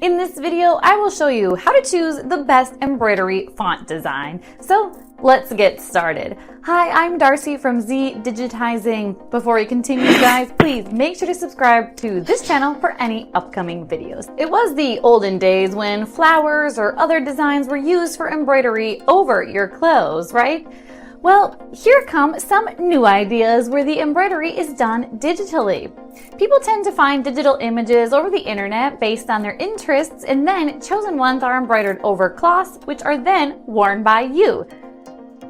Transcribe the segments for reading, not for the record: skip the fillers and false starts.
In this video, I will show you how to choose the best embroidery font design. So let's get started. Hi, I'm Darcy from Zdigitizing. Before we continue, guys, please make sure to subscribe to this channel for any upcoming videos. It was the olden days when flowers or other designs were used for embroidery over your clothes, right? Well, here come some new ideas where the embroidery is done digitally. People tend to find digital images over the internet based on their interests, and then chosen ones are embroidered over cloths, which are then worn by you.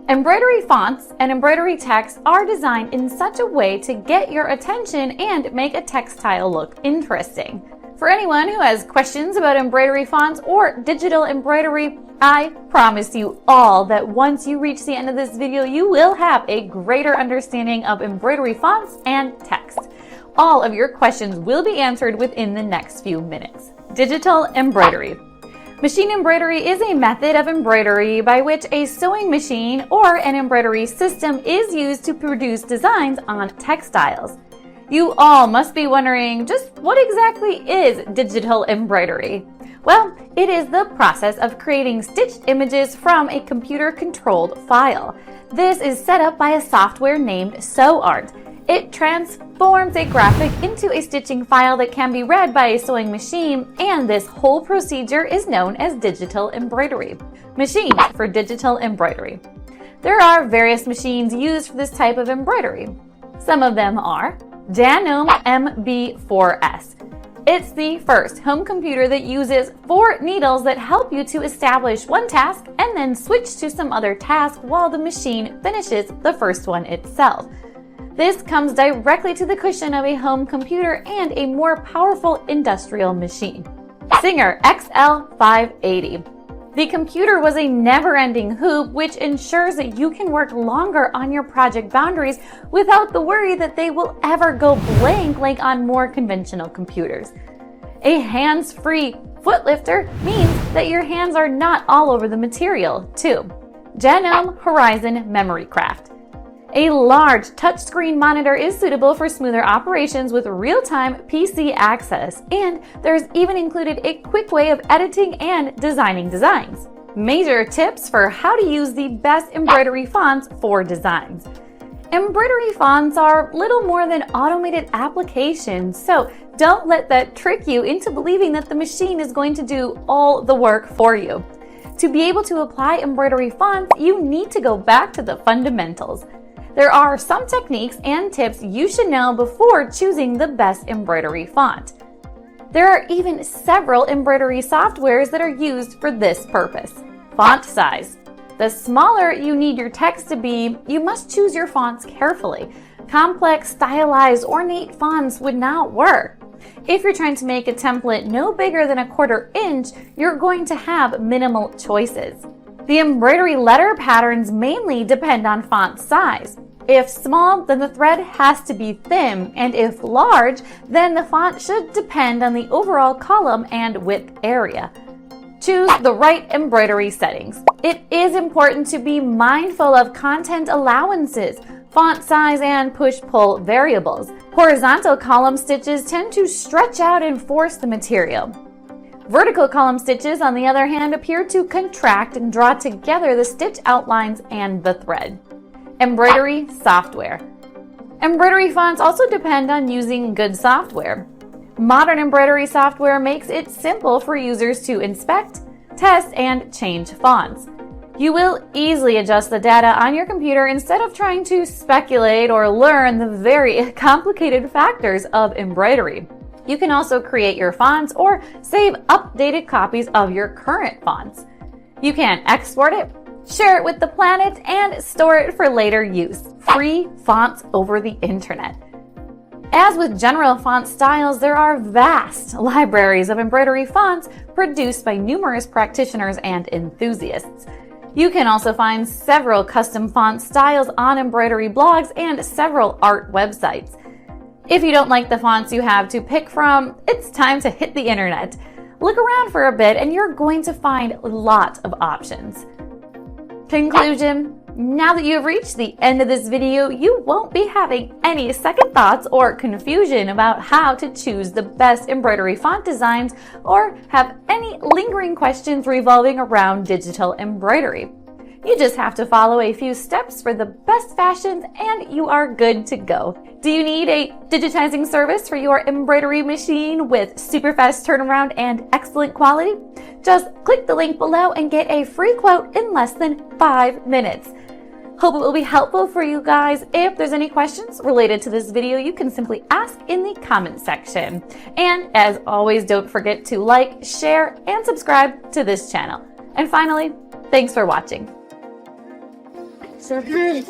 Embroidery fonts and embroidery text are designed in such a way to get your attention and make a textile look interesting. For anyone who has questions about embroidery fonts or digital embroidery, I promise you all that once you reach the end of this video, you will have a greater understanding of embroidery fonts and text. All of your questions will be answered within the next few minutes. Digital embroidery. Machine embroidery is a method of embroidery by which a sewing machine or an embroidery system is used to produce designs on textiles. You all must be wondering, just what exactly is digital embroidery? Well, it is the process of creating stitched images from a computer-controlled file. This is set up by a software named SewArt. It transforms a graphic into a stitching file that can be read by a sewing machine, and this whole procedure is known as digital embroidery. Machines for digital embroidery. There are various machines used for this type of embroidery. Some of them are Janome MB4S. It's the first home computer that uses 4 needles that help you to establish one task and then switch to some other task while the machine finishes the first one itself. This comes directly to the cushion of a home computer and a more powerful industrial machine. Singer XL580. The computer was a never-ending hoop, which ensures that you can work longer on your project boundaries without the worry that they will ever go blank like on more conventional computers. A hands-free foot lifter means that your hands are not all over the material, too. Janome Horizon Memory Craft. A large touchscreen monitor is suitable for smoother operations with real-time PC access, and there's even included a quick way of editing and designing designs. Major tips for how to use the best embroidery fonts for designs. Embroidery fonts are little more than automated applications, so don't let that trick you into believing that the machine is going to do all the work for you. To be able to apply embroidery fonts, you need to go back to the fundamentals. There are some techniques and tips you should know before choosing the best embroidery font. There are even several embroidery softwares that are used for this purpose. Font size. The smaller you need your text to be, you must choose your fonts carefully. Complex, stylized, ornate fonts would not work. If you're trying to make a template no bigger than 1/4 inch, you're going to have minimal choices. The embroidery letter patterns mainly depend on font size. If small, then the thread has to be thin, and if large, then the font should depend on the overall column and width area. Choose the right embroidery settings. It is important to be mindful of content allowances, font size, and push-pull variables. Horizontal column stitches tend to stretch out and force the material. Vertical column stitches, on the other hand, appear to contract and draw together the stitch outlines and the thread. Embroidery software. Embroidery fonts also depend on using good software. Modern embroidery software makes it simple for users to inspect, test, and change fonts. You will easily adjust the data on your computer instead of trying to speculate or learn the very complicated factors of embroidery. You can also create your fonts or save updated copies of your current fonts. You can export it, share it with the planet, and store it for later use. Free fonts over the internet. As with general font styles, there are vast libraries of embroidery fonts produced by numerous practitioners and enthusiasts. You can also find several custom font styles on embroidery blogs and several art websites. If you don't like the fonts you have to pick from, it's time to hit the internet. Look around for a bit and you're going to find a lot of options. Conclusion: Now that you've reached the end of this video, you won't be having any second thoughts or confusion about how to choose the best embroidery font designs or have any lingering questions revolving around digital embroidery. You just have to follow a few steps for the best fashions and you are good to go. Do you need a digitizing service for your embroidery machine with super fast turnaround and excellent quality? Just click the link below and get a free quote in less than 5 minutes. Hope it will be helpful for you guys. If there's any questions related to this video, you can simply ask in the comment section. And as always, don't forget to like, share, and subscribe to this channel. And finally, thanks for watching. Serif.